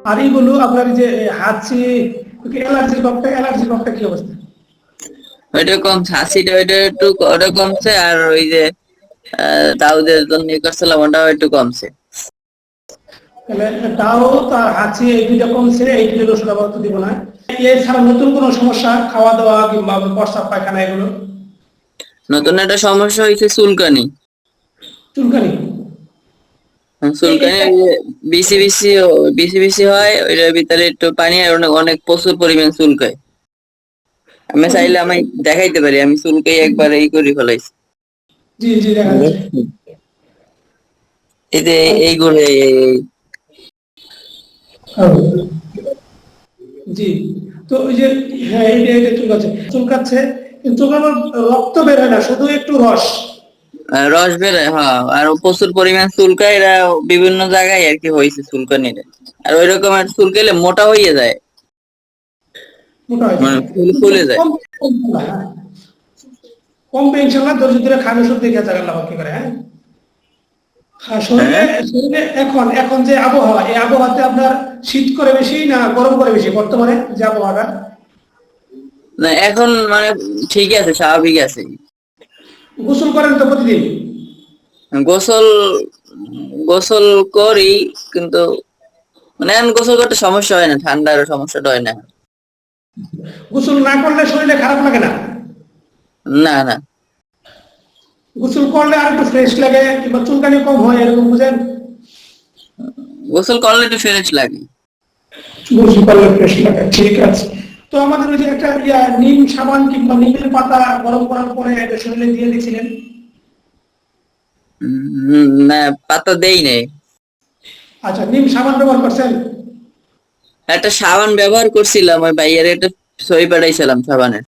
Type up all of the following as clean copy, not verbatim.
আর এইগুলো আপনার এই যে হাঁচি, অ্যালার্জি কপটা কি অবস্থা? ওইটা কমছে, হাসিটা ওইটা একটু ওটা কমছে, আর ওই যে দাউদের জন্য ইয়ে করছিলাম ওটাও একটু কমছে। তাহলে তাও তার হাঁচি এই দুইটা কমছে, এই দুইটার ওষুধ আপাতত দিব না। এছাড়া নতুন কোনো সমস্যা, খাওয়া দাওয়া কিংবা আপনার প্রস্রাব পায়খানা এগুলো? নতুন একটা সমস্যা হয়েছে চুলকানি। চুলকানি? চুলকানি ওই যে বিসি বিসি বিসি বিসি হয়, ওইটার ভিতরে একটু পানি আর অনেক অনেক প্রচুর পরিমাণ চুলকায়। আমি প্রচুর? চাইলে আমি দেখাইতে পারি, আমি চুলকাই একবার এই করে ফেলাইছি। জি জি, দেখা যাচ্ছে। এই যে এইগুলো জি। তো ওই যে, হ্যাঁ এটা চুলকাচ্ছে, কিন্তু চুলকানোর রক্ত বের হয় না, শুধু একটু রস। রস বেরোয়, হ্যাঁ, আর প্রচুর পরিমাণ চুলকায় এরা, বিভিন্ন জায়গায় আর কি হয়েছে চুলকানিটা। আর ওই রকমের চুলকাইলে মোটা হয়ে যায়, মোটা হয়ে মানে যায়। ফুলে যায়। কম হ্যাঁ, কমবে ইনশাল্লাহ, ধৈর্য ধরে খান, ওষুধ দেখে যাক আল্লাহ কি করে। হ্যাঁ, আর শরীরে হ্যাঁ, শরীরে এখন এখন যে আবহাওয়া, এই আবহাওয়াতে আপনার শীত করে বেশি না গরম করে বেশি বর্তমানে যে আবহাওয়াটা? না এখন মানে ঠিক আছে, স্বাভাবিক আছে। গোসল করেন তো প্রতিদিন? গোসল গোসল করি, কিন্তু মানে এখন গোসল করতে সমস্যা হয় না, ঠান্ডার সমস্যাটা হয় না। গোসল না করলে শরীরে খারাপ লাগে না? না না, গোসল করলে আর একটু ফ্রেশ লাগে কিংবা চুলকানি কম হয়, এরকম বুঝেন? গোসল করলে একটু ফ্রেশ লাগে। গোসল করলে ফ্রেশ লাগে, ঠিক আছে। তো আমাদের ওই যে একটা নিম সাবান কিংবা নিমের পাতা গরম করার পরে এটা শরীরে দিয়ে দিয়েছিলেন? না, পাতা দেই নাই। আচ্ছা, নিম সাবান ব্যবহার করছেন? একটা সাবান ব্যবহার করছিলাম, ওই ভাইয়ের একটা ছবি পাঠাইছিলাম সাবানের।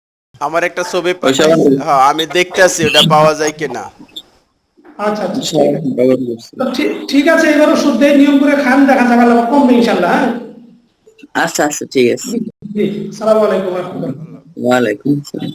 আমার একটা ছবি ওই সাবান পাঠাইছে, হ্যাঁ আমি দেখতেছি ওটা পাওয়া যায় কিনা। আচ্ছা আচ্ছা, ঠিক সাবান আছে। ব্যবহার করছি। তো ঠিক আছে, এবার ওষুধ দিয়ে নিয়ম করে খান, দেখা যাবে আল্লাহ কমবে ইনশাল্লাহ। হ্যাঁ। আচ্ছা আচ্ছা, ঠিক আছে। জি জি, সালাম আলাইকুম রহমতুল্লাহ। ওয়ালাইকুম আসসালাম।